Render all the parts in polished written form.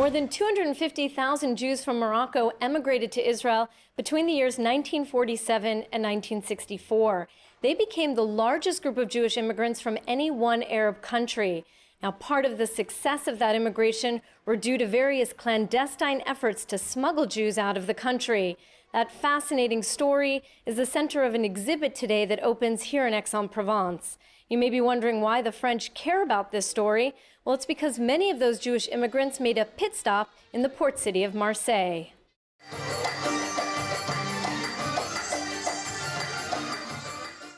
More than 250,000 Jews from Morocco emigrated to Israel between the years 1947 and 1964. They became the largest group of Jewish immigrants from any one Arab country. Now, part of the success of that immigration were due to various clandestine efforts to smuggle Jews out of the country. That fascinating story is the center of an exhibit today that opens here in Aix En Provence. You may be wondering why the French care about this story. Well, it's because many of those Jewish immigrants made a pit stop in the port city of Marseille.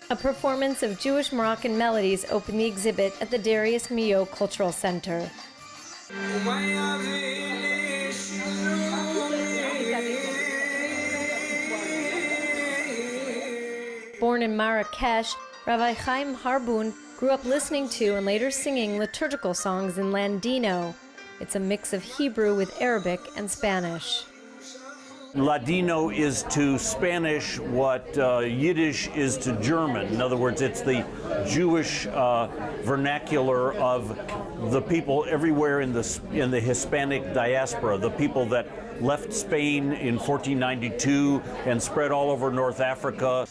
A performance of Jewish Moroccan melodies opened the exhibit at the Darius Milhaud Cultural Center. Born in Marrakesh, Rabbi Chaim Harboun grew up listening to and later singing liturgical songs in Ladino. It's a mix of Hebrew with Arabic and Spanish. Ladino is to Spanish what Yiddish is to German. In other words, it's the Jewish vernacular of the people everywhere in the Hispanic diaspora, the people that left Spain in 1492 and spread all over North Africa.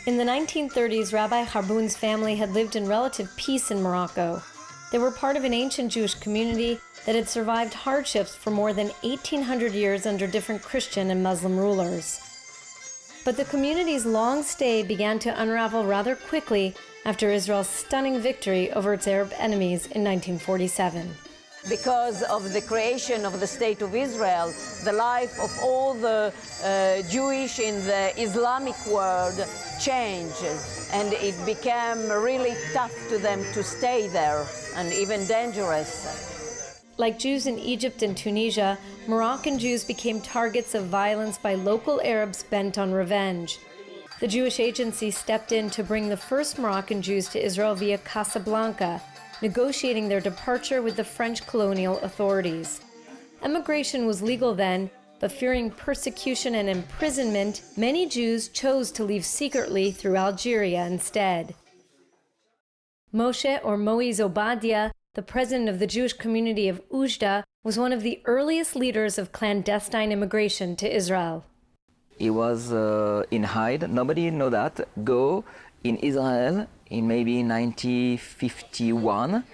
In the 1930s, Rabbi Harboun's family had lived in relative peace in Morocco. They were part of an ancient Jewish community that had survived hardships for more than 1,800 years under different Christian and Muslim rulers. But the community's long stay began to unravel rather quickly after Israel's stunning victory over its Arab enemies in 1947. Because of the creation of the State of Israel, the life of all the Jewish in the Islamic world changed, and it became really tough to them to stay there, and even dangerous. Like Jews in Egypt and Tunisia, Moroccan Jews became targets of violence by local Arabs bent on revenge. The Jewish Agency stepped in to bring the first Moroccan Jews to Israel via Casablanca, negotiating their departure with the French colonial authorities. Emigration was legal then, but fearing persecution and imprisonment, many Jews chose to leave secretly through Algeria instead. Moshe, or Moise Obadia, the president of the Jewish community of Oujda, was one of the earliest leaders of clandestine immigration to Israel. He was in hide, nobody know that, go in Israel in maybe 1951.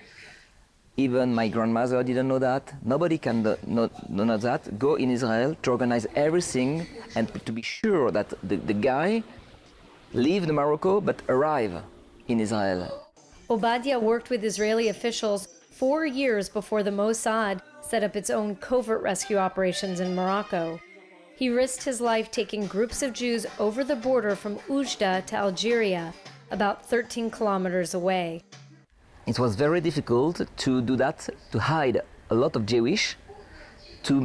Even my grandmother didn't know that. Nobody can know that. Go in Israel to organize everything and to be sure that the guy lived in Morocco but arrived in Israel. Obadia worked with Israeli officials 4 years before the Mossad set up its own covert rescue operations in Morocco. He risked his life taking groups of Jews over the border from Oujda to Algeria, about 13 kilometers away. It was very difficult to do that, to hide a lot of Jewish, to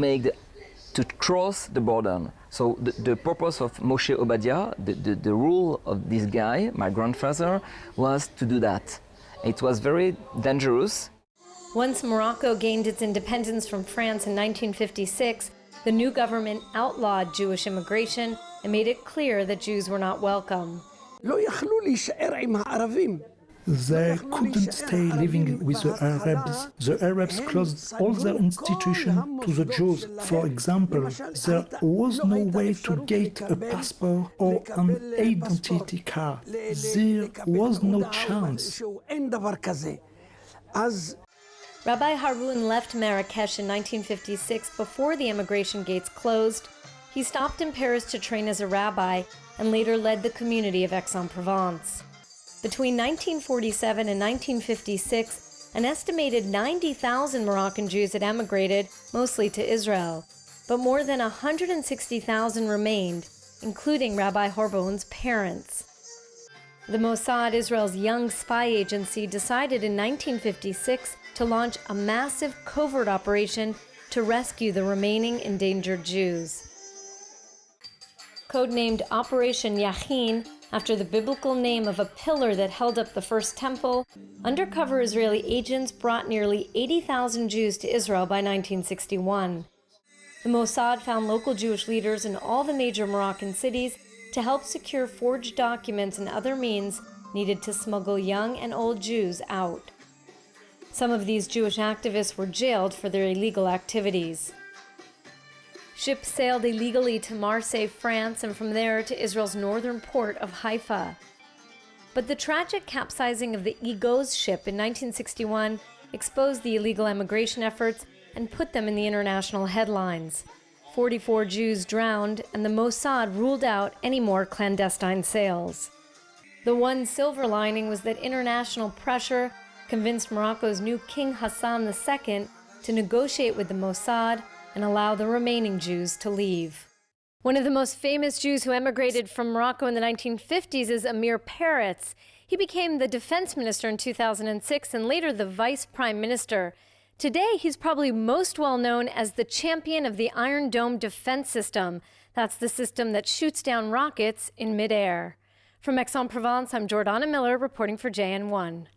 cross the border. So the purpose of Moshe Obadia, the rule of this guy, my grandfather, was to do that. It was very dangerous. Once Morocco gained its independence from France in 1956, the new government outlawed Jewish immigration and made it clear that Jews were not welcome. They couldn't stay living with the Arabs. The Arabs closed all their institutions to the Jews. For example, there was no way to get a passport or an identity card. There was no chance. Rabbi Harboun left Marrakesh in 1956 before the immigration gates closed. He stopped in Paris to train as a rabbi and later led the community of Aix En Provence. Between 1947 and 1956, an estimated 90,000 Moroccan Jews had emigrated, mostly to Israel. But more than 160,000 remained, including Rabbi Harboun's parents. The Mossad, Israel's young spy agency, decided in 1956 to launch a massive covert operation to rescue the remaining endangered Jews. Codenamed Operation Yachin, after the biblical name of a pillar that held up the first temple, undercover Israeli agents brought nearly 80,000 Jews to Israel by 1961. The Mossad found local Jewish leaders in all the major Moroccan cities to help secure forged documents and other means needed to smuggle young and old Jews out. Some of these Jewish activists were jailed for their illegal activities. Ships sailed illegally to Marseille, France, and from there to Israel's northern port of Haifa. But the tragic capsizing of the Ego's ship in 1961 exposed the illegal emigration efforts and put them in the international headlines. 44 Jews drowned, and the Mossad ruled out any more clandestine sails. The one silver lining was that international pressure convinced Morocco's new King Hassan II to negotiate with the Mossad and allow the remaining Jews to leave. One of the most famous Jews who emigrated from Morocco in the 1950s is Amir Peretz. He became the defense minister in 2006 and later the vice prime minister. Today, he's probably most well known as the champion of the Iron Dome defense system. That's the system that shoots down rockets in midair. From Aix En Provence, I'm Jordana Miller reporting for JN1.